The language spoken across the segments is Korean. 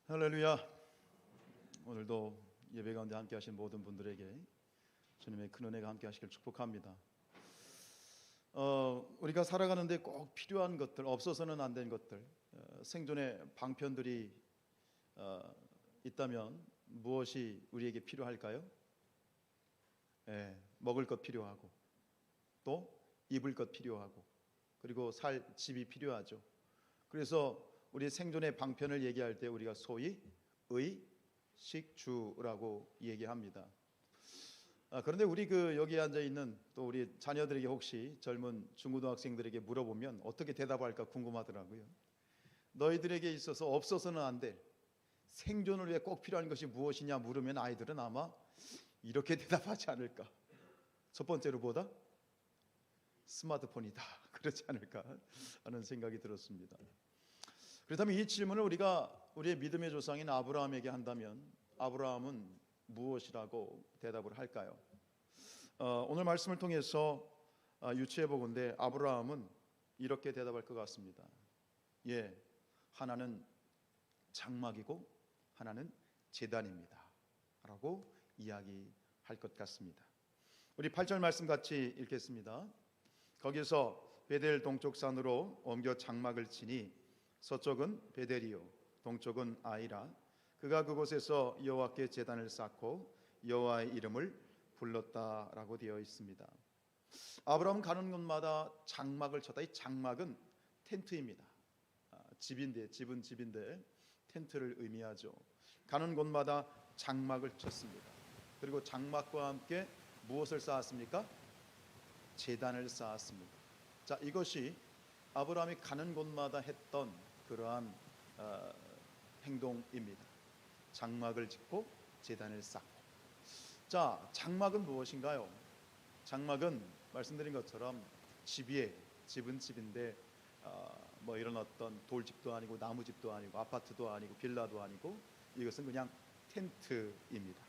할렐루야. 오늘도 예배 가운데 함께 하신 모든 분들에게 주님의 큰 은혜가 함께 하시길 축복합니다. 우리가 살아가는데 꼭 필요한 것들, 없어서는 안 된 것들, 생존의 방편들이 있다면 무엇이 우리에게 필요할까요? 먹을 것 필요하고, 또 입을 것 필요하고, 그리고 살 집이 필요하죠. 그래서 우리 생존의 방편을 얘기할 때 우리가 소위 의식주라고 얘기합니다. 그런데 우리 여기 앉아 있는 또 우리 자녀들에게 혹시 젊은 중고등학생들에게 물어보면 어떻게 대답할까 궁금하더라고요. 너희들에게 있어서 없어서는 안 될 생존을 위해 꼭 필요한 것이 무엇이냐 물으면 아이들은 아마 이렇게 대답하지 않을까. 첫 번째로 보다 스마트폰이다. 그렇지 않을까 하는 생각이 들었습니다. 그렇다면 이 질문을 우리가 우리의 믿음의 조상인 아브라함에게 한다면 아브라함은 무엇이라고 대답을 할까요? 오늘 말씀을 통해서 유추해 보건대 아브라함은 이렇게 대답할 것 같습니다. 하나는 장막이고 하나는 제단입니다 라고 이야기할 것 같습니다. 우리 8절 말씀 같이 읽겠습니다. 거기서 베델 동쪽 산으로 옮겨 장막을 치니 서쪽은 베델이요 동쪽은 아이라. 그가 그곳에서 여호와께 제단을 쌓고 여호와의 이름을 불렀다라고 되어 있습니다. 아브라함은 가는 곳마다 장막을 쳤다. 이 장막은 텐트입니다. 집은 집인데 텐트를 의미하죠. 가는 곳마다 장막을 쳤습니다. 그리고 장막과 함께 무엇을 쌓았습니까? 제단을 쌓았습니다. 자, 이것이 아브라함이 가는 곳마다 했던 그러한 행동입니다. 장막을 짓고 제단을 쌓고. 자, 장막은 무엇인가요? 장막은 말씀드린 것처럼 집이에요. 집은 집인데 이런 어떤 돌집도 아니고 나무집도 아니고 아파트도 아니고 빌라도 아니고 이것은 그냥 텐트입니다.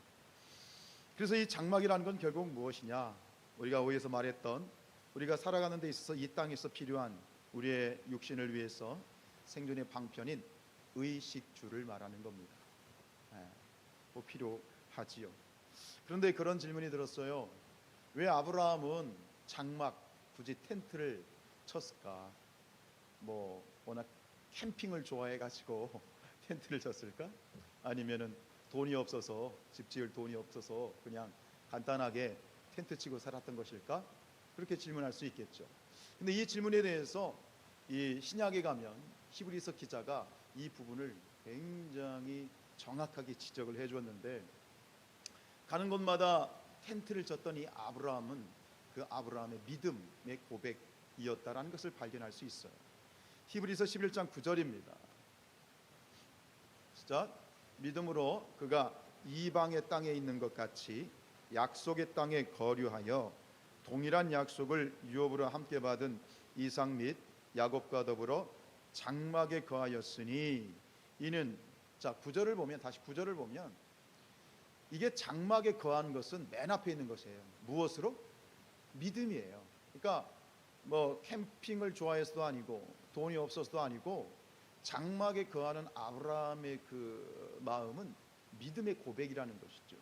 그래서 이 장막이라는 건 결국 무엇이냐? 우리가 위에서 말했던 우리가 살아가는 데 있어서 이 땅에서 필요한 우리의 육신을 위해서 생존의 방편인 의식주를 말하는 겁니다. 필요하지요. 그런데 그런 질문이 들었어요. 왜 아브라함은 장막, 굳이 텐트를 쳤을까? 워낙 캠핑을 좋아해가지고 텐트를 쳤을까? 아니면은 돈이 없어서, 집 지을 돈이 없어서 그냥 간단하게 텐트 치고 살았던 것일까? 그렇게 질문할 수 있겠죠. 근데 이 질문에 대해서 이 신약에 가면 히브리서 기자가 이 부분을 굉장히 정확하게 지적을 해주었는데, 가는 곳마다 텐트를 쳤던 이 아브라함은 그 아브라함의 믿음의 고백이었다라는 것을 발견할 수 있어요. 히브리서 11장 9절입니다. 시작. 믿음으로 그가 이방의 땅에 있는 것 같이 약속의 땅에 거류하여 동일한 약속을 유업으로 함께 받은 이삭 및 야곱과 더불어 장막에 거하였으니 이는, 자, 9절을 보면, 다시 9절을 보면 이게 장막에 거한 것은 맨 앞에 있는 것이에요. 무엇으로? 믿음이에요. 그러니까 캠핑을 좋아해서도 아니고 돈이 없어서도 아니고 장막에 거하는 아브라함의 그 마음은 믿음의 고백이라는 것이죠.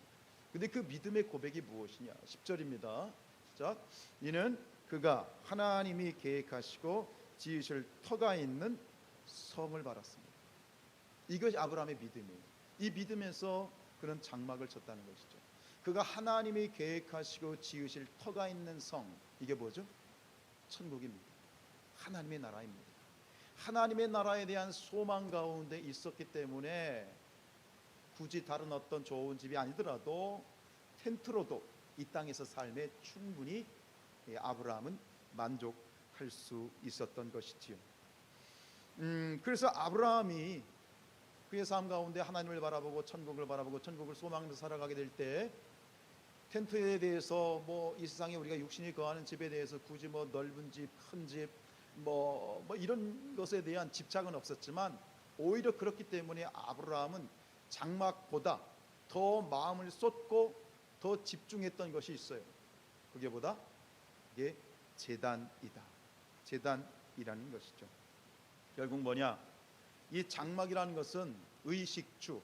근데 그 믿음의 고백이 무엇이냐? 10절입니다. 자, 이는 그가 하나님이 계획하시고 지으실 터가 있는 성을 바랐습니다. 이것이 아브라함의 믿음이에요. 이 믿음에서 그런 장막을 쳤다는 것이죠. 그가 하나님이 계획하시고 지으실 터가 있는 성, 이게 뭐죠? 천국입니다. 하나님의 나라입니다. 하나님의 나라에 대한 소망 가운데 있었기 때문에 굳이 다른 어떤 좋은 집이 아니더라도 텐트로도 이 땅에서 삶에 충분히 아브라함은 만족할 수 있었던 것이지요. 그래서 아브라함이 그의 삶 가운데 하나님을 바라보고 천국을 바라보고 천국을 소망하면서 살아가게 될 때 텐트에 대해서 이 세상에 우리가 육신이 거하는 집에 대해서 굳이 넓은 집, 큰 집, 이런 것에 대한 집착은 없었지만 오히려 그렇기 때문에 아브라함은 장막보다 더 마음을 쏟고 더 집중했던 것이 있어요. 그게 뭐다? 이게 제단이다. 제단이라는 것이죠. 결국 뭐냐? 이 장막이라는 것은 의식주,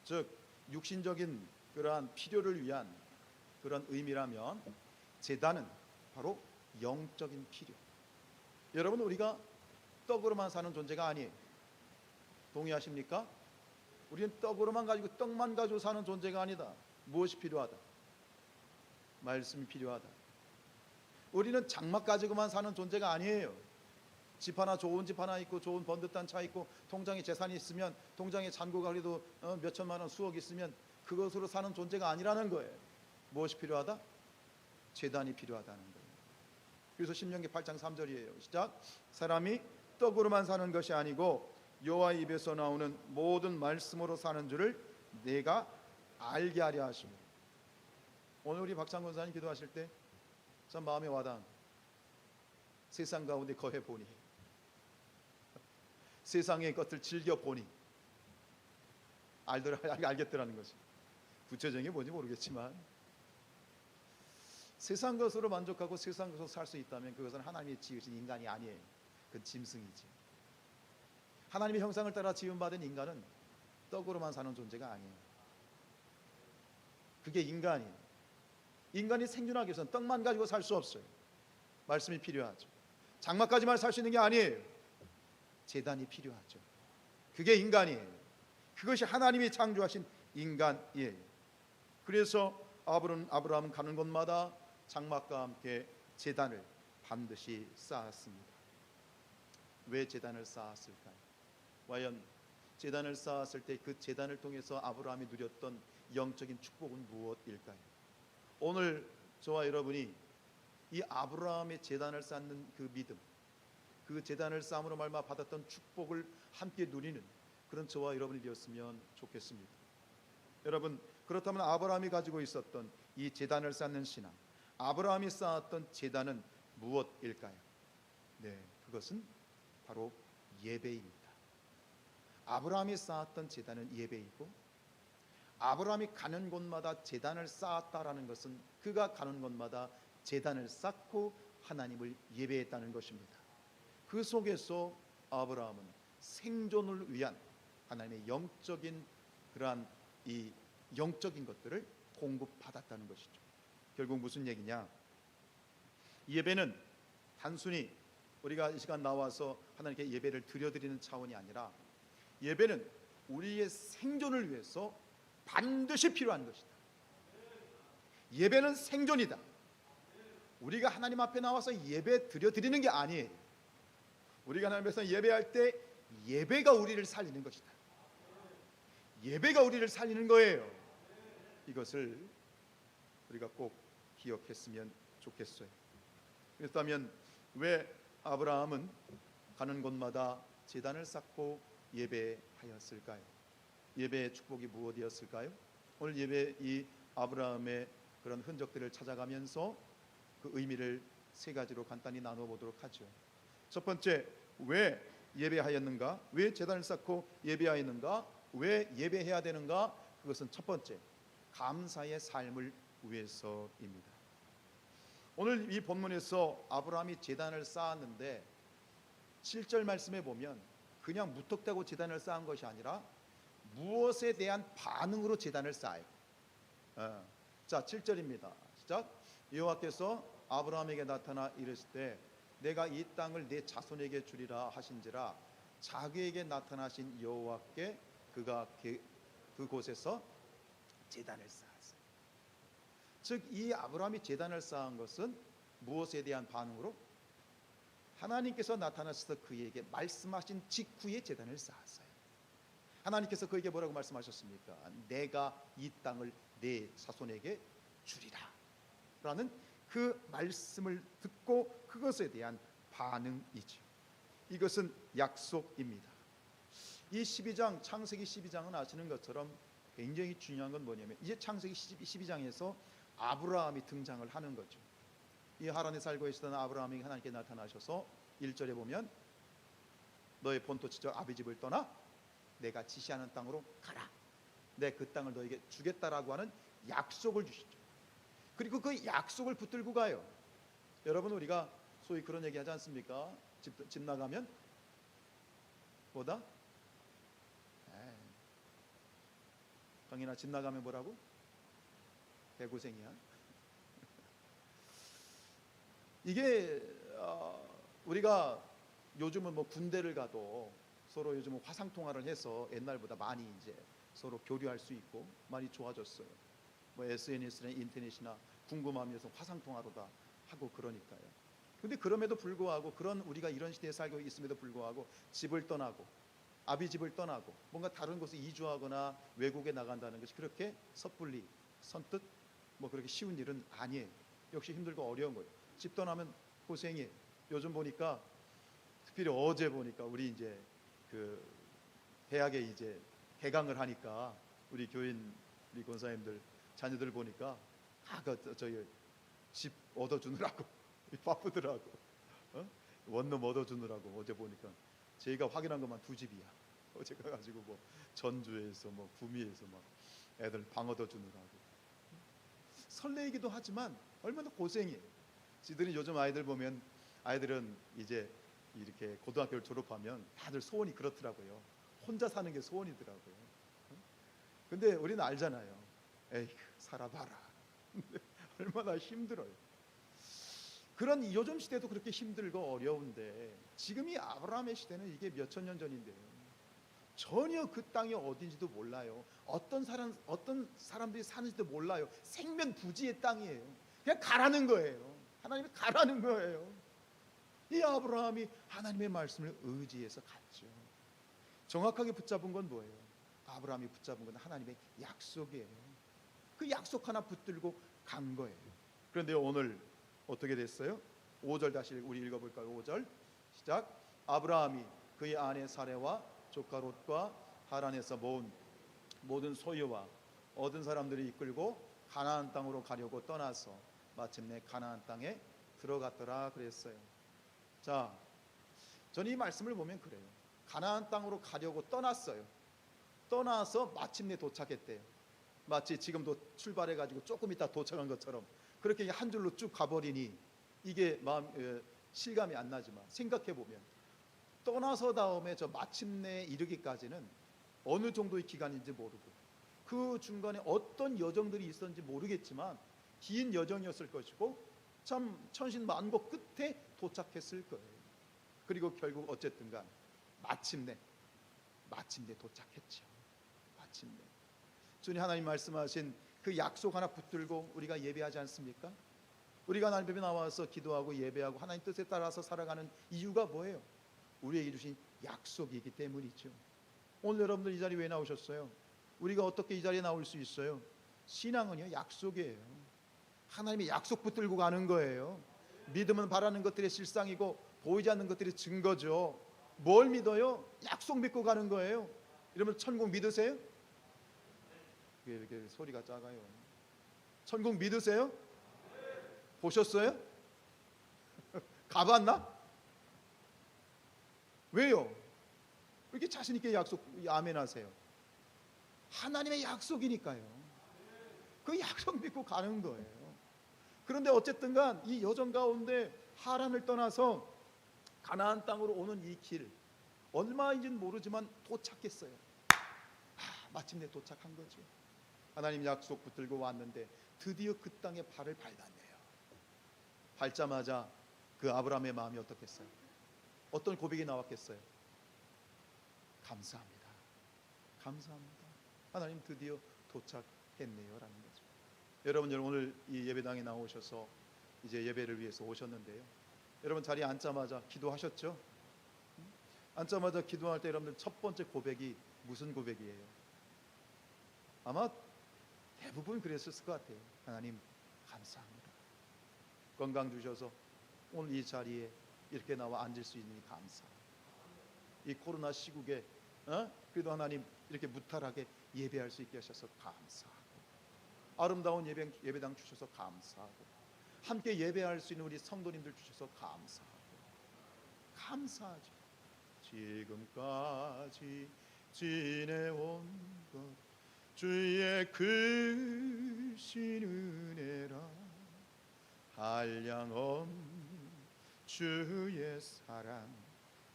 즉 육신적인 그러한 필요를 위한 그런 의미라면, 제단은 바로 영적인 필요. 여러분, 우리가 떡으로만 사는 존재가 아니에요. 동의하십니까? 우리는 떡으로만 가지고, 떡만 가지고 사는 존재가 아니다. 무엇이 필요하다? 말씀이 필요하다. 우리는 장막 가지고만 사는 존재가 아니에요. 집 하나, 좋은 집 하나 있고, 좋은 번듯한 차 있고, 통장에 재산이 있으면, 통장에 잔고가 그래도 몇 천만 원, 수억 있으면 그것으로 사는 존재가 아니라는 거예요. 무엇이 필요하다? 제단이 필요하다는 거예요. 그래서 신명기 8장 3절이에요. 시작. 사람이 떡으로만 사는 것이 아니고 여호와 입에서 나오는 모든 말씀으로 사는 줄을 내가 알게 하려 하시고. 오늘 우리 박창권 사님 기도하실 때 참 마음에 와닿은, 세상 가운데 거해 보니, 세상의 것들 즐겨 보니 알겠더라는 것이. 구체적인 게 뭔지 모르겠지만 세상 것으로 만족하고 세상 것으로 살 수 있다면 그것은 하나님이 지으신 인간이 아니에요. 그건 짐승이지. 하나님의 형상을 따라 지음받은 인간은 떡으로만 사는 존재가 아니에요. 그게 인간이에요. 인간이 생존하기 위해서는 떡만 가지고 살 수 없어요. 말씀이 필요하죠. 장막까지만 살 수 있는 게 아니에요. 제단이 필요하죠. 그게 인간이에요. 그것이 하나님이 창조하신 인간이에요. 그래서 아브라함은 가는 곳마다 장막과 함께 제단을 반드시 쌓았습니다. 왜 제단을 쌓았을까요? 과연 제단을 쌓았을 때 그 제단을 통해서 아브라함이 누렸던 영적인 축복은 무엇일까요? 오늘 저와 여러분이 이 아브라함의 제단을 쌓는 그 믿음, 그 제단을 쌓음으로 말미암아 받았던 축복을 함께 누리는 그런 저와 여러분이 되었으면 좋겠습니다. 여러분, 그렇다면 아브라함이 가지고 있었던 이 제단을 쌓는 신앙, 아브라함이 쌓았던 제단은 무엇일까요? 네, 그것은 바로 예배입니다. 아브라함이 쌓았던 제단은 예배이고, 아브라함이 가는 곳마다 제단을 쌓았다라는 것은 그가 가는 곳마다 제단을 쌓고 하나님을 예배했다는 것입니다. 그 속에서 아브라함은 생존을 위한 하나님의 영적인 그러한 이 영적인 것들을 공급받았다는 것이죠. 결국 무슨 얘기냐? 예배는 단순히 우리가 이 시간 나와서 하나님께 예배를 드려드리는 차원이 아니라, 예배는 우리의 생존을 위해서 반드시 필요한 것이다. 예배는 생존이다. 우리가 하나님 앞에 나와서 예배 드려드리는 게 아니에요. 우리가 하나님 앞에서 예배할 때 예배가 우리를 살리는 것이다. 예배가 우리를 살리는 거예요. 이것을 우리가 꼭 기억했으면 좋겠어요. 그렇다면 왜 아브라함은 가는 곳마다 제단을 쌓고 예배하였을까요? 예배의 축복이 무엇이었을까요? 오늘 예배 이 아브라함의 그런 흔적들을 찾아가면서 그 의미를 세 가지로 간단히 나눠보도록 하죠. 첫 번째, 왜 예배하였는가? 왜 제단을 쌓고 예배하였는가? 왜 예배해야 되는가? 그것은 첫 번째, 감사의 삶을 위해서입니다. 오늘 이 본문에서 아브라함이 제단을 쌓았는데 7절 말씀에 보면 그냥 무턱대고 제단을 쌓은 것이 아니라 무엇에 대한 반응으로 제단을 쌓아요. 자, 7절입니다. 시작. 여호와께서 아브라함에게 나타나 이르실 때 내가 이 땅을 내 자손에게 주리라 하신지라 자기에게 나타나신 여호와께 그가 그곳에서 제단을 쌓았어요. 즉 이 아브라함이 제단을 쌓은 것은 무엇에 대한 반응으로? 하나님께서 나타나셔서 그에게 말씀하신 직후에 제단을 쌓았어요. 하나님께서 그에게 뭐라고 말씀하셨습니까? 내가 이 땅을 내 자손에게 주리라 라는 그 말씀을 듣고 그것에 대한 반응이죠. 이것은 약속입니다. 이 12장, 창세기 12장은 아시는 것처럼 굉장히 중요한 건 뭐냐면 이제 창세기 12장에서 아브라함이 등장을 하는 거죠. 이 하란에 살고 계시던 아브라함이 하나님께 나타나셔서 1절에 보면 너의 본토 지적 아비 집을 떠나 내가 지시하는 땅으로 가라. 내 그 땅을 너에게 주겠다라고 하는 약속을 주시죠. 그리고 그 약속을 붙들고 가요. 여러분, 우리가 소위 그런 얘기 하지 않습니까? 집 나가면 뭐다? 형이나 집 나가면 뭐라고? 개고생이야. 이게 우리가 요즘은 뭐 군대를 가도 서로 요즘은 화상 통화를 해서 옛날보다 많이 이제 서로 교류할 수 있고 많이 좋아졌어요. 뭐 SNS나 인터넷이나 궁금함에서 화상 통화로 다 하고 그러니까요. 근데 그럼에도 불구하고 그런 우리가 이런 시대에 살고 있음에도 불구하고 집을 떠나고 아비 집을 떠나고 뭔가 다른 곳에 이주하거나 외국에 나간다는 것이 그렇게 섣불리 선뜻 뭐 그렇게 쉬운 일은 아니에요. 역시 힘들고 어려운 거예요. 집 떠나면 고생이에요. 요즘 보니까 특별히 어제 보니까 우리 이제 그 대학에 이제 개강을 하니까 우리 교인 우리 권사님들 자녀들 보니까 저희 집 얻어주느라고 바쁘더라고. 원룸 얻어주느라고 어제 보니까 저희가 확인한 것만 2집이야. 어제 가가지고 뭐 전주에서 뭐 구미에서 막 애들 방 얻어주느라고 설레이기도 하지만 얼마나 고생이에요. 지들이 요즘 아이들 보면 아이들은 이제 이렇게 고등학교를 졸업하면 다들 소원이 그렇더라고요. 혼자 사는 게 소원이더라고요. 근데 우리는 알잖아요. 에이 살아봐라. 얼마나 힘들어요. 그런 요즘 시대도 그렇게 힘들고 어려운데 지금 이 아브라함의 시대는 이게 몇천 년 전인데요. 전혀 그 땅이 어딘지도 몰라요. 어떤 사람들이 사는지도 몰라요. 생면부지의 땅이에요. 그냥 가라는 거예요. 하나님이 가라는 거예요. 이 아브라함이 하나님의 말씀을 의지해서 갔죠. 정확하게 붙잡은 건 뭐예요? 아브라함이 붙잡은 건 하나님의 약속이에요. 그 약속 하나 붙들고 간 거예요. 그런데 오늘 어떻게 됐어요? 5절 다시 우리 읽어볼까요? 5절 시작. 아브라함이 그의 아내 사레와 조카 롯과 하란에서 모은 모든 소유와 얻은 사람들이 이끌고 가나안 땅으로 가려고 떠나서 마침내 가나안 땅에 들어갔더라 그랬어요. 자, 저는 이 말씀을 보면 그래요. 가나안 땅으로 가려고 떠났어요. 떠나서 마침내 도착했대요. 마치 지금도 출발해가지고 조금 있다 도착한 것처럼 그렇게 한 줄로 쭉 가버리니 이게 실감이 안 나지만 생각해보면 떠나서 다음에 저 마침내 이르기까지는 어느 정도의 기간인지 모르고 그 중간에 어떤 여정들이 있었는지 모르겠지만 긴 여정이었을 것이고 참 천신만고 끝에 도착했을 거예요. 그리고 결국 어쨌든 간 마침내 도착했죠. 마침내 주님 하나님 말씀하신 그 약속 하나 붙들고 우리가 예배하지 않습니까? 우리가 하나님 앞에 나와서 기도하고 예배하고 하나님 뜻에 따라서 살아가는 이유가 뭐예요? 우리에게 주신 약속이기 때문이죠. 오늘 여러분들 이 자리에 왜 나오셨어요? 우리가 어떻게 이 자리에 나올 수 있어요? 신앙은요 약속이에요. 하나님의 약속 붙들고 가는 거예요. 믿음은 바라는 것들의 실상이고 보이지 않는 것들의 증거죠. 뭘 믿어요? 약속 믿고 가는 거예요. 여러분 천국 믿으세요? 왜 이렇게 소리가 작아요? 천국 믿으세요? 보셨어요? 가봤나? 왜요? 왜 이렇게 자신 있게 아멘 하세요? 하나님의 약속이니까요. 그 약속 믿고 가는 거예요. 그런데 어쨌든 간 이 여정 가운데 하란을 떠나서 가나안 땅으로 오는 이 길 얼마인지는 모르지만 도착했어요. 마침내 도착한 거죠. 하나님 약속 붙들고 왔는데 드디어 그 땅에 발을 밟았네요. 밟자마자 그 아브라함의 마음이 어떻겠어요? 어떤 고백이 나왔겠어요? 감사합니다. 감사합니다. 하나님 드디어 도착했네요 라는 거죠. 여러분 오늘 이 예배당에 나오셔서 이제 예배를 위해서 오셨는데요. 여러분 자리에 앉자마자 기도하셨죠? 앉자마자 기도할 때 여러분들 첫 번째 고백이 무슨 고백이에요? 아마 대부분 그랬을 것 같아요. 하나님 감사합니다. 건강 주셔서 오늘 이 자리에 이렇게 나와 앉을 수 있는 감사. 이 코로나 시국에 그래도 하나님 이렇게 무탈하게 예배할 수 있게 하셔서 감사하고 아름다운 예배당 주셔서 감사하고 함께 예배할 수 있는 우리 성도님들 주셔서 감사하고 감사하죠. 지금까지 지내온 것 주의 크신 은혜라 한량없는 주의 사랑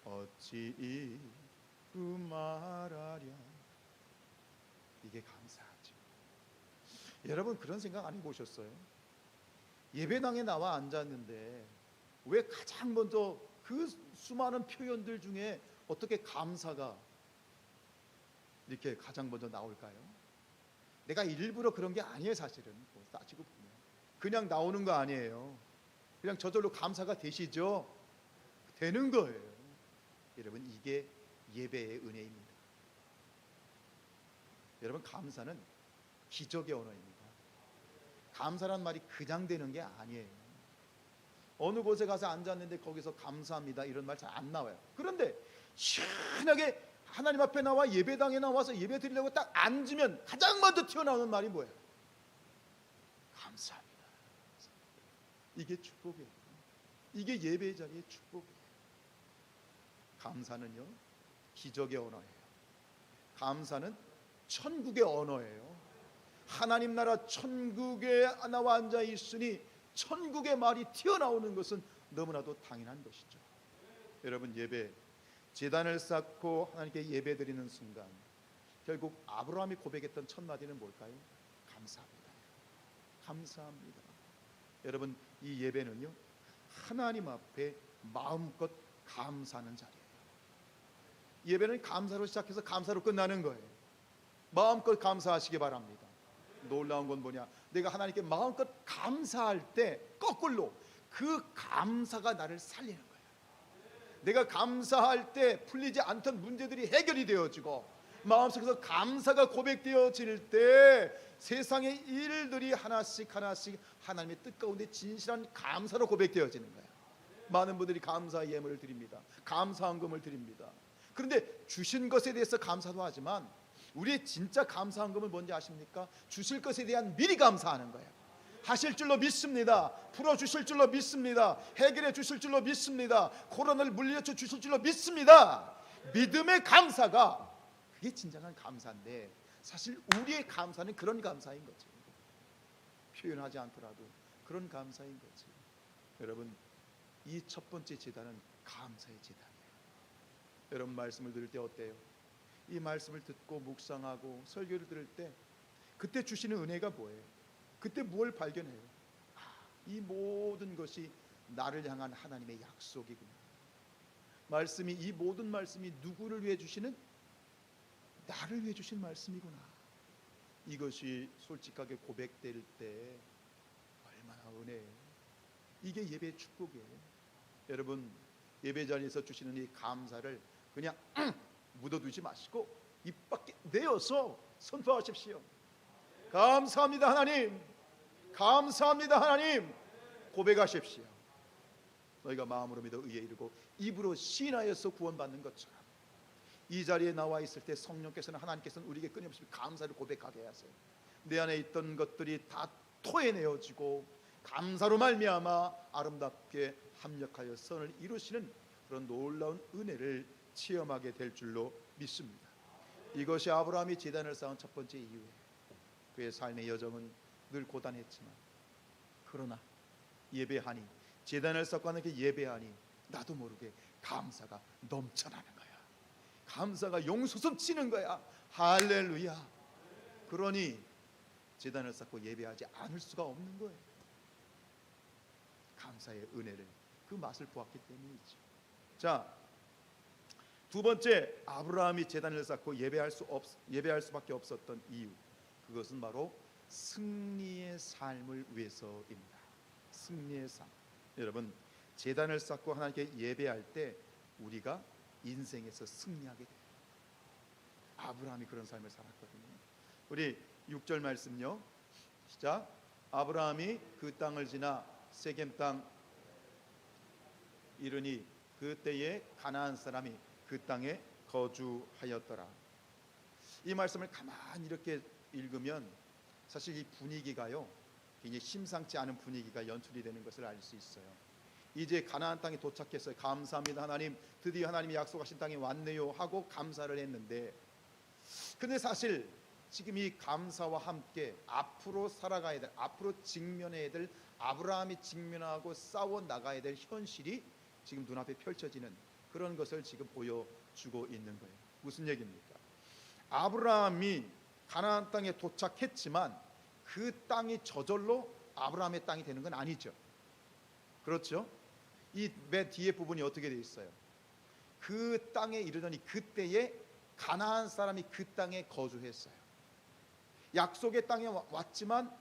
어찌 이루 말하랴. 이게 감사하죠. 여러분 그런 생각 안 해보셨어요? 예배당에 나와 앉았는데 왜 가장 먼저 그 수많은 표현들 중에 어떻게 감사가 이렇게 가장 먼저 나올까요? 내가 일부러 그런 게 아니에요. 사실은 뭐 따지고 보면 그냥 나오는 거 아니에요. 그냥 저절로 감사가 되시죠? 되는 거예요. 여러분 이게 예배의 은혜입니다. 여러분 감사는 기적의 언어입니다. 감사란 말이 그냥 되는 게 아니에요. 어느 곳에 가서 앉았는데 거기서 감사합니다 이런 말 잘 안 나와요. 그런데 시원하게 하나님 앞에 나와 예배당에 나와서 예배 드리려고 딱 앉으면 가장 먼저 튀어나오는 말이 뭐예요? 감사합니다. 이게 축복이에요. 이게 예배의 자리의 축복이에요. 감사는요 기적의 언어예요. 감사는 천국의 언어예요. 하나님 나라 천국에 나와 앉아 있으니 천국의 말이 튀어나오는 것은 너무나도 당연한 것이죠. 여러분 예배 제단을 쌓고 하나님께 예배 드리는 순간 결국 아브라함이 고백했던 첫 마디는 뭘까요? 감사합니다. 감사합니다. 여러분 이 예배는요 하나님 앞에 마음껏 감사하는 자리예요. 예배는 감사로 시작해서 감사로 끝나는 거예요. 마음껏 감사하시기 바랍니다. 놀라운 건 뭐냐? 내가 하나님께 마음껏 감사할 때 거꾸로 그 감사가 나를 살리는 거예요. 내가 감사할 때 풀리지 않던 문제들이 해결이 되어지고 마음속에서 감사가 고백되어질 때 세상의 일들이 하나씩 하나씩 하나님의 뜻 가운데 진실한 감사로 고백되어지는 거예요. 많은 분들이 감사 예물을 드립니다. 감사헌금을 드립니다. 그런데 주신 것에 대해서 감사도 하지만 우리의 진짜 감사한 것은 뭔지 아십니까? 주실 것에 대한 미리 감사하는 거예요. 하실 줄로 믿습니다. 풀어주실 줄로 믿습니다. 해결해 주실 줄로 믿습니다. 코로나를 물리쳐 주실 줄로 믿습니다. 믿음의 감사가 그게 진정한 감사인데 사실 우리의 감사는 그런 감사인 거죠. 표현하지 않더라도 그런 감사인 거죠. 여러분 이 첫 번째 제단은 감사의 제단이에요. 여러분 말씀을 들을 때 어때요? 이 말씀을 듣고 묵상하고 설교를 들을 때 그때 주시는 은혜가 뭐예요? 그때 뭘 발견해요? 이 모든 것이 나를 향한 하나님의 약속이구나. 말씀이 이 모든 말씀이 누구를 위해 주시는? 나를 위해 주신 말씀이구나. 이것이 솔직하게 고백될 때 얼마나 은혜예요. 이게 예배의 축복이에요. 여러분 예배 자리에서 주시는 이 감사를 그냥 묻어두지 마시고 입 밖에 내어서 선포하십시오. 감사합니다 하나님. 감사합니다 하나님. 고백하십시오. 너희가 마음으로 믿어 의에 이르고 입으로 시인하여서 구원받는 것처럼 이 자리에 나와 있을 때 성령께서는 하나님께서는 우리에게 끊임없이 감사를 고백하게 하세요. 내 안에 있던 것들이 다 토해내어지고 감사로 말미암아 아름답게 합력하여 선을 이루시는 그런 놀라운 은혜를 체험하게 될 줄로 믿습니다. 이것이 아브라함이 제단을 쌓은 첫 번째 이유예요. 그의 삶의 여정은 늘 고단했지만 그러나 예배하니 제단을 쌓고 하나님께 예배하니 나도 모르게 감사가 넘쳐나는 거야. 감사가 용솟음치는 거야. 할렐루야. 그러니 제단을 쌓고 예배하지 않을 수가 없는 거예요. 감사의 은혜를 그 맛을 보았기 때문이죠. 자, 두 번째 아브라함이 제단을 쌓고 예배할 수밖에 없었던 이유, 그것은 바로 승리의 삶을 위해서입니다. 승리의 삶. 여러분 제단을 쌓고 하나님께 예배할 때 우리가 인생에서 승리하게 돼요. 아브라함이 그런 삶을 살았거든요. 우리 6절 말씀요. 시작. 아브라함이 그 땅을 지나 세겜 땅 이르니 그때에 가나안 사람이 그 땅에 거주하였더라. 이 말씀을 가만히 이렇게 읽으면 사실 이 분위기가요 굉장히 심상치 않은 분위기가 연출이 되는 것을 알 수 있어요. 이제 가나안 땅에 도착했어요. 감사합니다 하나님, 드디어 하나님이 약속하신 땅에 왔네요 하고 감사를 했는데, 근데 사실 지금 이 감사와 함께 앞으로 살아가야 될, 앞으로 직면해야 될, 아브라함이 직면하고 싸워 나가야 될 현실이 지금 눈앞에 펼쳐지는 그런 것을 지금 보여주고 있는 거예요. 무슨 얘기입니까? 아브라함이 가나안 땅에 도착했지만 그 땅이 저절로 아브라함의 땅이 되는 건 아니죠. 그렇죠? 이 맨 뒤에 부분이 어떻게 되어 있어요? 그 땅에 이르더니 그때에 가나안 사람이 그 땅에 거주했어요. 약속의 땅에 왔지만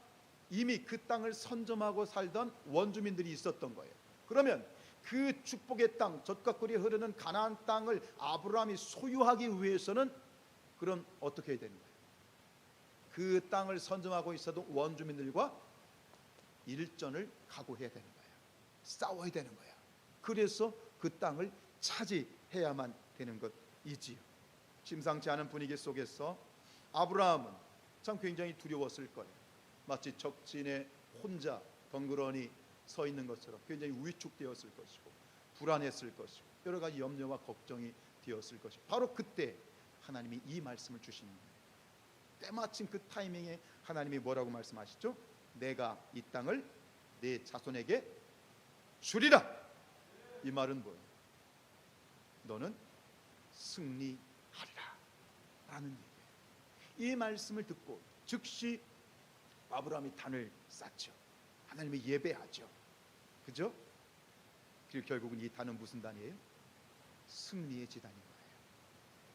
이미 그 땅을 선점하고 살던 원주민들이 있었던 거예요. 그러면 그 축복의 땅, 젖과 꿀이 흐르는 가나안 땅을 아브라함이 소유하기 위해서는 그럼 어떻게 해야 되는 거예요? 그 땅을 선점하고 있어도 원주민들과 일전을 각오해야 되는 거예요. 싸워야 되는 거예요. 그래서 그 땅을 차지해야만 되는 것이지요. 심상치 않은 분위기 속에서 아브라함은 참 굉장히 두려웠을 거예요. 마치 적진에 혼자 덩그러니 서 있는 것처럼 굉장히 위축되었을 것이고 불안했을 것이고 여러 가지 염려와 걱정이 되었을 것이고 바로 그때 하나님이 이 말씀을 주시는 거예요. 때마침 그 타이밍에 하나님이 뭐라고 말씀하시죠? 내가 이 땅을 내 자손에게 주리라. 이 말은 뭐예요? 너는 승리하리라 라는 얘기예요. 이 말씀을 듣고 즉시 아브라함이 단을 쌓죠. 하나님을 예배하죠. 그죠? 그리고 결국은 이 단은 무슨 단이에요? 승리의 제단인 거예요.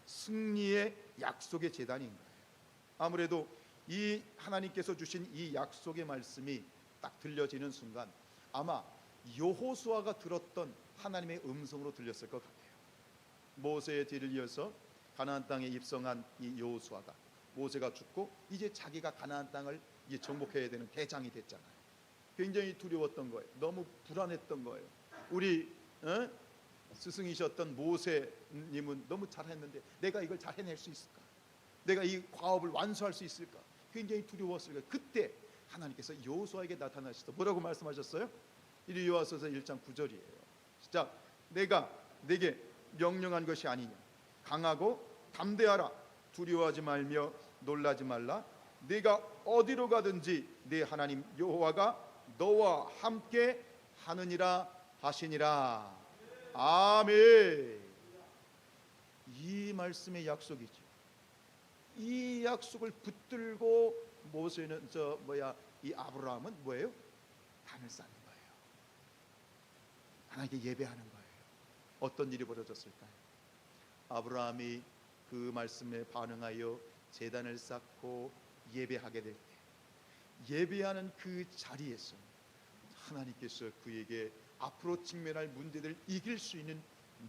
승리의 약속의 제단인 거예요. 아무래도 이 하나님께서 주신 이 약속의 말씀이 딱 들려지는 순간 아마 여호수아가 들었던 하나님의 음성으로 들렸을 것 같아요. 모세의 뒤를 이어서 가나안 땅에 입성한 이 여호수아가 모세가 죽고 이제 자기가 가나안 땅을 이제 정복해야 되는 대장이 됐잖아요. 굉장히 두려웠던 거예요. 너무 불안했던 거예요. 우리 스승이셨던 모세님은 너무 잘했는데 내가 이걸 잘 해낼 수 있을까? 내가 이 과업을 완수할 수 있을까? 굉장히 두려웠을 거예요. 그때 하나님께서 여호수아에게 나타나셔서 뭐라고 말씀하셨어요? 이리 여호와서 1장 9절이에요. 자, 내가 내게 명령한 것이 아니냐? 강하고 담대하라. 두려워하지 말며 놀라지 말라. 네가 어디로 가든지 네 하나님 여호와가 너와 함께 하느니라 하시니라. 아멘. 이 말씀의 약속이죠. 이 약속을 붙들고 모세는 이 아브라함은 뭐예요? 단을 쌓는 거예요. 하나님께 예배하는 거예요. 어떤 일이 벌어졌을까요? 아브라함이 그 말씀에 반응하여 제단을 쌓고 예배하게 될 때, 예배하는 그 자리에서 하나님께서 그에게 앞으로 직면할 문제들을 이길 수 있는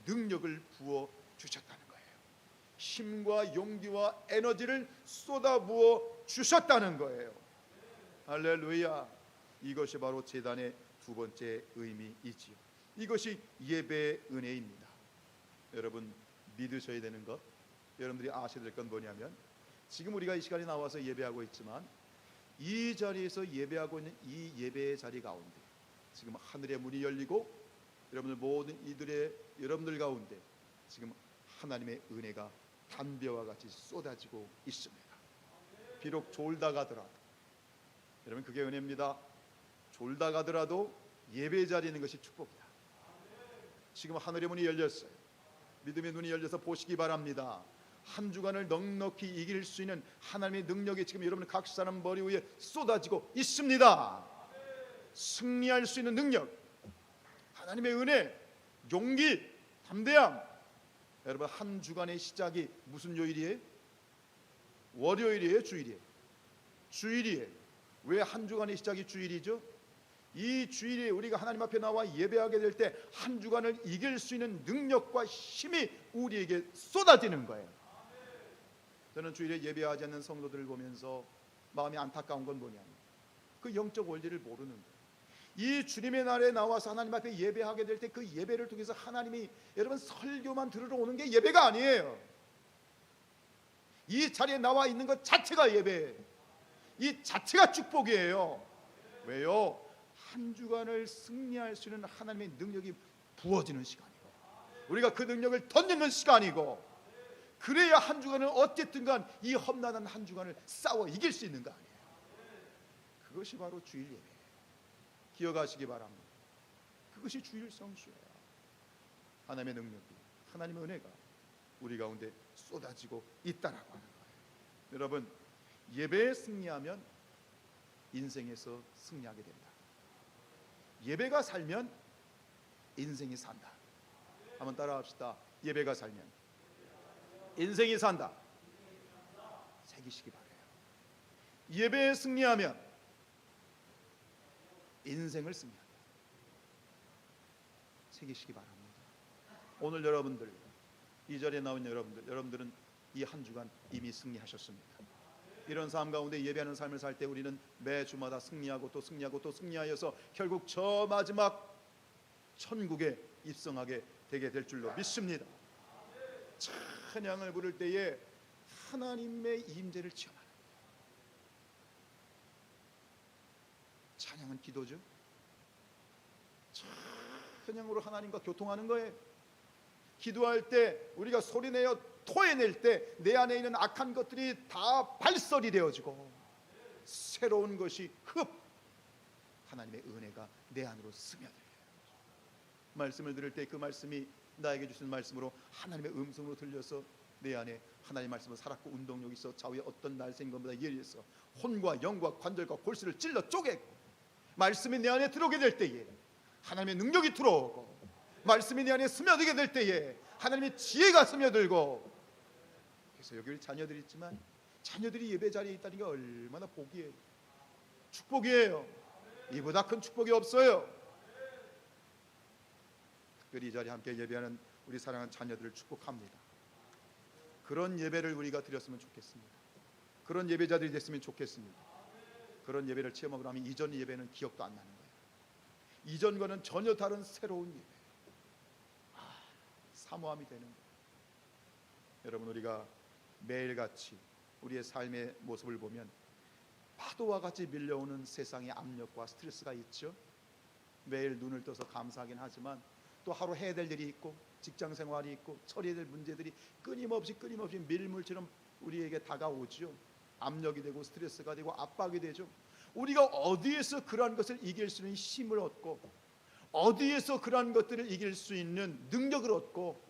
능력을 부어 주셨다는 거예요. 힘과 용기와 에너지를 쏟아부어 주셨다는 거예요. 할렐루야. 이것이 바로 제단의 두 번째 의미이지요. 이것이 예배의 은혜입니다. 여러분 믿으셔야 되는 것, 여러분들이 아셔야 될 건 뭐냐면 지금 우리가 이 시간에 나와서 예배하고 있지만 이 자리에서 예배하고 있는 이 예배의 자리 가운데 지금 하늘의 문이 열리고 여러분들 모든 여러분들 가운데 지금 하나님의 은혜가 담배와 같이 쏟아지고 있습니다. 비록 졸다 가더라도 여러분 그게 은혜입니다. 졸다 가더라도 예배 자리에 있는 것이 축복이다. 지금 하늘의 문이 열렸어요. 믿음의 눈이 열려서 보시기 바랍니다. 한 주간을 넉넉히 이길 수 있는 하나님의 능력이 지금 여러분 각 사람 머리 위에 쏟아지고 있습니다. 승리할 수 있는 능력, 하나님의 은혜, 용기, 담대함. 여러분 한 주간의 시작이 무슨 요일이에요? 월요일이에요? 주일이에요? 주일이에요. 왜 한 주간의 시작이 주일이죠? 이 주일에 우리가 하나님 앞에 나와 예배하게 될 때 한 주간을 이길 수 있는 능력과 힘이 우리에게 쏟아지는 거예요. 저는 주일에 예배하지 않는 성도들을 보면서 마음이 안타까운 건 뭐냐면 그 영적 원리를 모르는 거예요. 이 주님의 날에 나와서 하나님 앞에 예배하게 될 때 그 예배를 통해서 하나님이 여러분 설교만 들으러 오는 게 예배가 아니에요. 이 자리에 나와 있는 것 자체가 예배예요. 이 자체가 축복이에요. 왜요? 한 주간을 승리할 수 있는 하나님의 능력이 부어지는 시간이고 우리가 그 능력을 던지는 시간이고 그래야 한 주간은 어쨌든간 이 험난한 한 주간을 싸워 이길 수 있는 거 아니에요. 그것이 바로 주일 예배예요. 기억하시기 바랍니다. 그것이 주일 성수예요. 하나님의 능력이, 하나님의 은혜가 우리 가운데 쏟아지고 있다라고 하는 거예요. 여러분 예배에 승리하면 인생에서 승리하게 된다. 예배가 살면 인생이 산다. 한번 따라합시다. 예배가 살면 인생이 산다. 새기시기 바라요. 예배에 승리하면 인생을 승리한다. 새기시기 바랍니다. 오늘 여러분들, 이 자리에 나온 여러분들은 이 한 주간 이미 승리하셨습니다. 이런 삶 가운데 예배하는 삶을 살 때 우리는 매 주마다 승리하고 또 승리하고 또 승리하여서 결국 저 마지막 천국에 입성하게 되게 될 줄로 믿습니다. 찬양을 부를 때에 하나님의 임재를 체험하는, 찬양은 기도죠. 찬양으로 하나님과 교통하는 거예요. 기도할 때 우리가 소리내어 토해낼 때 내 안에 있는 악한 것들이 다 발설이 되어지고 새로운 것이 하나님의 은혜가 내 안으로 스며들게 해요. 말씀을 들을 때 그 말씀이 나에게 주신 말씀으로 하나님의 음성으로 들려서 내 안에 하나님의 말씀으로 살았고 운동력이 있어 좌우에 어떤 날쌘 것보다 예리해서 혼과 영과 관절과 골수를 찔러 쪼개고, 말씀이 내 안에 들어오게 될 때에 하나님의 능력이 들어오고, 말씀이 내 안에 스며들게 될 때에 하나님의 지혜가 스며들고. 그래서 여기 자녀들이 있지만 자녀들이 예배 자리에 있다는 게 얼마나 복이에요. 축복이에요. 이보다 큰 축복이 없어요. 특별히 이 자리에 함께 예배하는 우리 사랑하는 자녀들을 축복합니다. 그런 예배를 우리가 드렸으면 좋겠습니다. 그런 예배자들이 됐으면 좋겠습니다. 그런 예배를 체험하고 나면 이전 예배는 기억도 안 나는 거예요. 이전과는 전혀 다른 새로운 예배, 사모함이 되는 거예요. 여러분, 우리가 매일같이 우리의 삶의 모습을 보면 파도와 같이 밀려오는 세상의 압력과 스트레스가 있죠. 매일 눈을 떠서 감사하긴 하지만 또 하루 해야 될 일이 있고 직장 생활이 있고 처리해야 될 문제들이 끊임없이 밀물처럼 우리에게 다가오죠. 압력이 되고 스트레스가 되고 압박이 되죠. 우리가 어디에서 그러한 것을 이길 수 있는 힘을 얻고, 어디에서 그러한 것들을 이길 수 있는 능력을 얻고,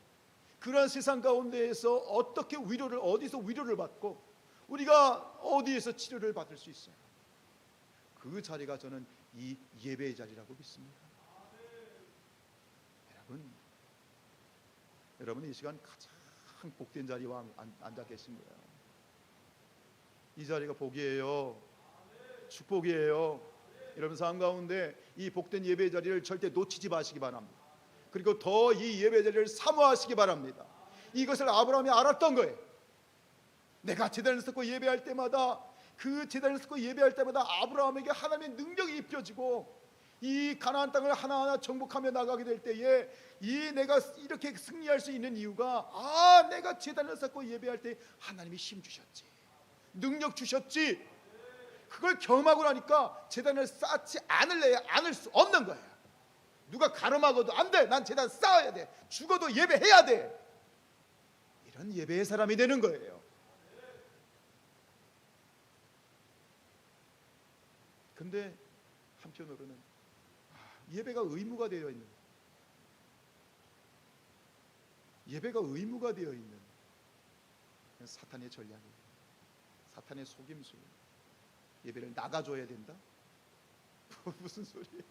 그러한 세상 가운데에서 어떻게 어디서 위로를 받고, 우리가 어디에서 치료를 받을 수 있어요. 그 자리가 저는 이 예배의 자리라고 믿습니다. 여러분 이 시간 가장 복된 자리에 앉아 계신 거예요. 이 자리가 복이에요. 축복이에요. 여러분 삶 가운데 이 복된 예배의 자리를 절대 놓치지 마시기 바랍니다. 그리고 더 이 예배 자리를 사모하시기 바랍니다. 이것을 아브라함이 알았던 거예요. 내가 제단을 쌓고 예배할 때마다, 그 제단을 쌓고 예배할 때마다 아브라함에게 하나님의 능력이 입혀지고 이 가나안 땅을 하나하나 정복하며 나가게 될 때에 이 내가 이렇게 승리할 수 있는 이유가, 내가 제단을 쌓고 예배할 때 하나님이 힘 주셨지, 능력 주셨지, 그걸 경험하고 나니까 제단을 쌓지 않을 수 없는 거예요. 누가 가름하고도 안 돼. 난 제단 쌓아야 돼. 죽어도 예배해야 돼. 이런 예배의 사람이 되는 거예요. 근데 한편으로는 예배가 의무가 되어 있는, 예배가 의무가 되어 있는 사탄의 전략이에요. 사탄의 속임수예요. 예배를 나가줘야 된다? 무슨 소리예요?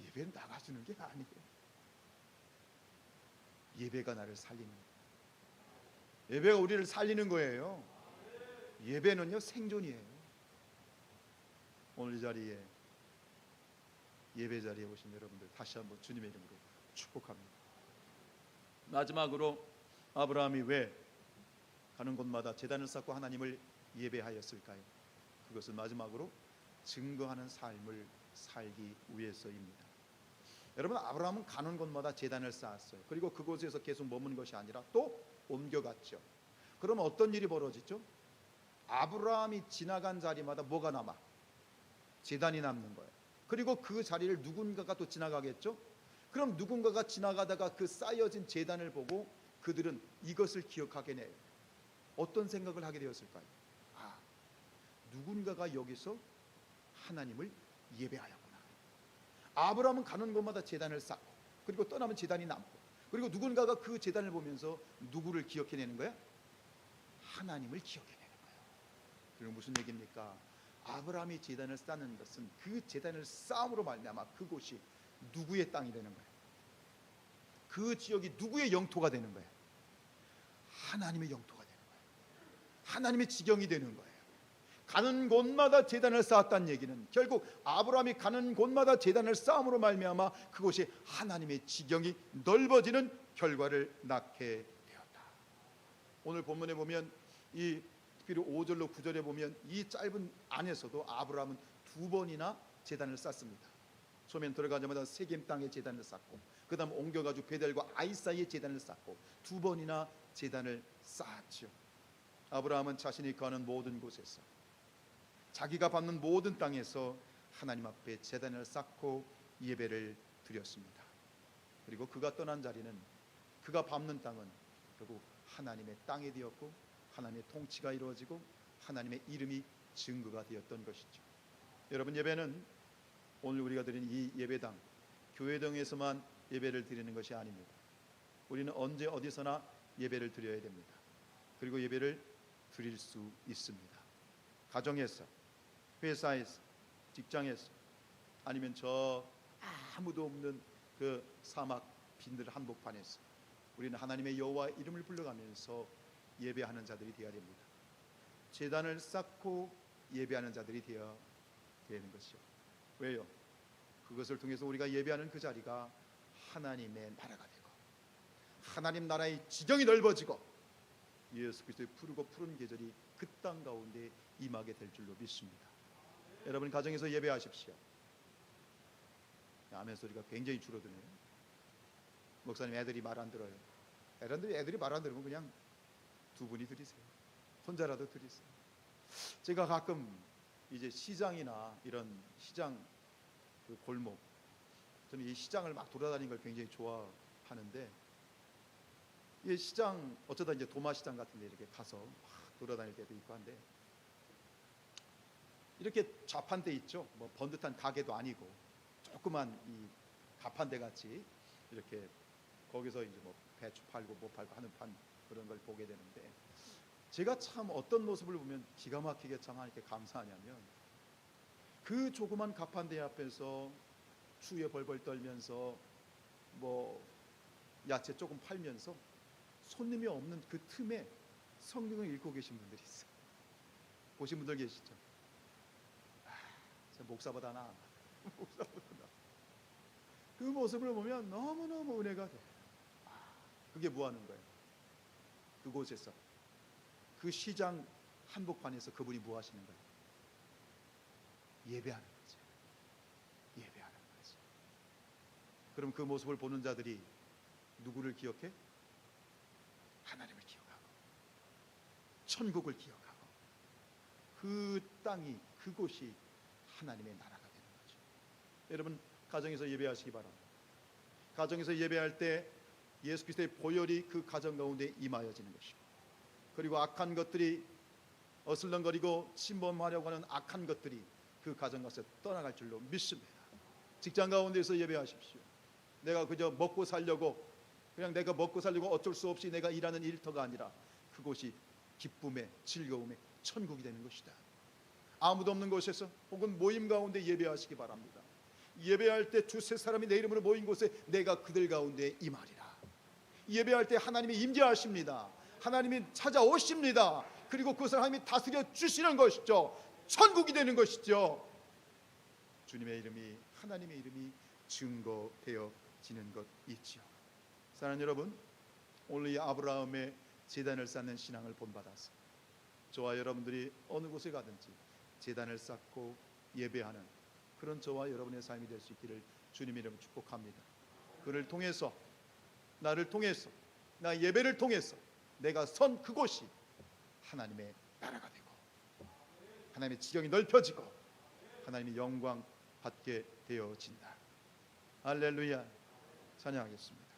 예배는 나가주는 게 아니에요. 예배가 나를 살리는 거예요. 예배가 우리를 살리는 거예요. 예배는요 생존이에요. 오늘 이 자리에, 예배 자리에 오신 여러분들 다시 한번 주님의 이름으로 축복합니다. 마지막으로 아브라함이 왜 가는 곳마다 제단을 쌓고 하나님을 예배하였을까요? 그것은 마지막으로 증거하는 삶을 살기 위해서입니다. 여러분, 아브라함은 가는 곳마다 제단을 쌓았어요. 그리고 그곳에서 계속 머문 것이 아니라 또 옮겨갔죠. 그럼 어떤 일이 벌어지죠? 아브라함이 지나간 자리마다 뭐가 남아? 제단이 남는 거예요. 그리고 그 자리를 누군가가 또 지나가겠죠? 그럼 누군가가 지나가다가 그 쌓여진 제단을 보고 그들은 이것을 기억하게 돼요. 어떤 생각을 하게 되었을까요? 누군가가 여기서 하나님을 예배하였구나. 아브라함은 가는 곳마다 제단을 쌓고, 그리고 떠나면 제단이 남고, 그리고 누군가가 그 제단을 보면서 누구를 기억해내는 거야? 하나님을 기억해내는 거예요. 그리고 무슨 얘기입니까? 아브라함이 제단을 쌓는 것은 그 제단을 쌓음으로 말미암아 그곳이 누구의 땅이 되는 거예요? 그 지역이 누구의 영토가 되는 거예요? 하나님의 영토가 되는 거예요. 하나님의 지경이 되는 거예요. 가는 곳마다 제단을 쌓았다는 얘기는 결국 아브라함이 가는 곳마다 제단을 쌓음으로 말미암아 그곳이 하나님의 지경이 넓어지는 결과를 낳게 되었다. 오늘 본문에 보면 이 특별히 5절로 9절에 보면 이 짧은 안에서도 아브라함은 2번이나 제단을 쌓습니다. 처음엔 들어가자마자 세겜 땅에 제단을 쌓고 그 다음 옮겨가지고 베델과 아이 사이에 제단을 쌓고 2번이나 제단을 쌓았죠. 아브라함은 자신이 가는 모든 곳에서 자기가 받는 모든 땅에서 하나님 앞에 제단을 쌓고 예배를 드렸습니다. 그리고 그가 떠난 자리는 그가 밟는 땅은 결국 하나님의 땅이 되었고 하나님의 통치가 이루어지고 하나님의 이름이 증거가 되었던 것이죠. 여러분, 예배는 오늘 우리가 드린 이 예배당 교회당에서만 예배를 드리는 것이 아닙니다. 우리는 언제 어디서나 예배를 드려야 됩니다. 그리고 예배를 드릴 수 있습니다. 가정에서, 회사에서, 직장에서, 아니면 저 아무도 없는 그 사막 빈들 한복판에서 우리는 하나님의 여호와 이름을 불러가면서 예배하는 자들이 되어야 됩니다. 제단을 쌓고 예배하는 자들이 되어야 되는 것이요. 왜요? 그것을 통해서 우리가 예배하는 그 자리가 하나님의 나라가 되고 하나님 나라의 지경이 넓어지고 예수 그리스도의 푸르고 푸른 계절이 그 땅 가운데 임하게 될 줄로 믿습니다. 여러분, 가정에서 예배하십시오. 아멘 소리가 굉장히 줄어드네요. 목사님, 애들이 말 안 들어요. 애들이 말 안 들으면 그냥 2분이 드리세요. 혼자라도 드리세요. 제가 가끔 이제 시장이나 이런 시장 그 골목, 저는 이 시장을 막 돌아다니는 걸 굉장히 좋아하는데, 이 시장 어쩌다 이제 도마시장 같은 데 이렇게 가서 막 돌아다닐 때도 있고 한데, 이렇게 좌판대 있죠. 뭐 번듯한 가게도 아니고 조그만 이 가판대 같이 이렇게 거기서 이제 뭐 배추 팔고 뭐 팔고 하는 판 그런 걸 보게 되는데, 제가 참 어떤 모습을 보면 기가 막히게 참 이렇게 감사하냐면, 그 조그만 가판대 앞에서 추위에 벌벌 떨면서 뭐 야채 조금 팔면서 손님이 없는 그 틈에 성경을 읽고 계신 분들이 있어요. 보신 분들 계시죠? 목사보다 나 목사보다 나. 그 모습을 보면 너무너무 은혜가 돼요. 그게 뭐 하는 거예요? 그곳에서 그 시장 한복판에서 그분이 뭐 하시는 거예요? 예배하는 거죠. 예배하는 거죠. 그럼 그 모습을 보는 자들이 누구를 기억해? 하나님을 기억하고 천국을 기억하고 그 땅이 그곳이 하나님의 나라가 되는 거죠. 여러분, 가정에서 예배하시기 바랍니다. 가정에서 예배할 때 예수 그리스도의 보혈이 그 가정 가운데 임하여지는 것이고, 그리고 악한 것들이 어슬렁거리고 침범하려고 하는 악한 것들이 그 가정 가서 떠나갈 줄로 믿습니다. 직장 가운데서 예배하십시오. 내가 그저 먹고 살려고, 그냥 내가 먹고 살려고 어쩔 수 없이 내가 일하는 일터가 아니라 그곳이 기쁨의 즐거움의 천국이 되는 것이다. 아무도 없는 곳에서 혹은 모임 가운데 예배하시기 바랍니다. 예배할 때 두세 사람이 내 이름으로 모인 곳에 내가 그들 가운데 임하리라. 예배할 때 하나님이 임재하십니다. 하나님이 찾아오십니다. 그리고 그것을 하나님이 다스려 주시는 것이죠. 천국이 되는 것이죠. 주님의 이름이, 하나님의 이름이 증거되어지는 것이지요. 사랑하는 여러분, 오늘 이 아브라함의 제단을 쌓는 신앙을 본받아서 저와 여러분들이 어느 곳에 가든지 제단을 쌓고 예배하는 그런 저와 여러분의 삶이 될 수 있기를 주님의 이름으로 축복합니다. 그를 통해서, 나를 통해서, 나 예배를 통해서 내가 선 그곳이 하나님의 나라가 되고 하나님의 지경이 넓혀지고 하나님의 영광 받게 되어진다. 할렐루야. 찬양하겠습니다.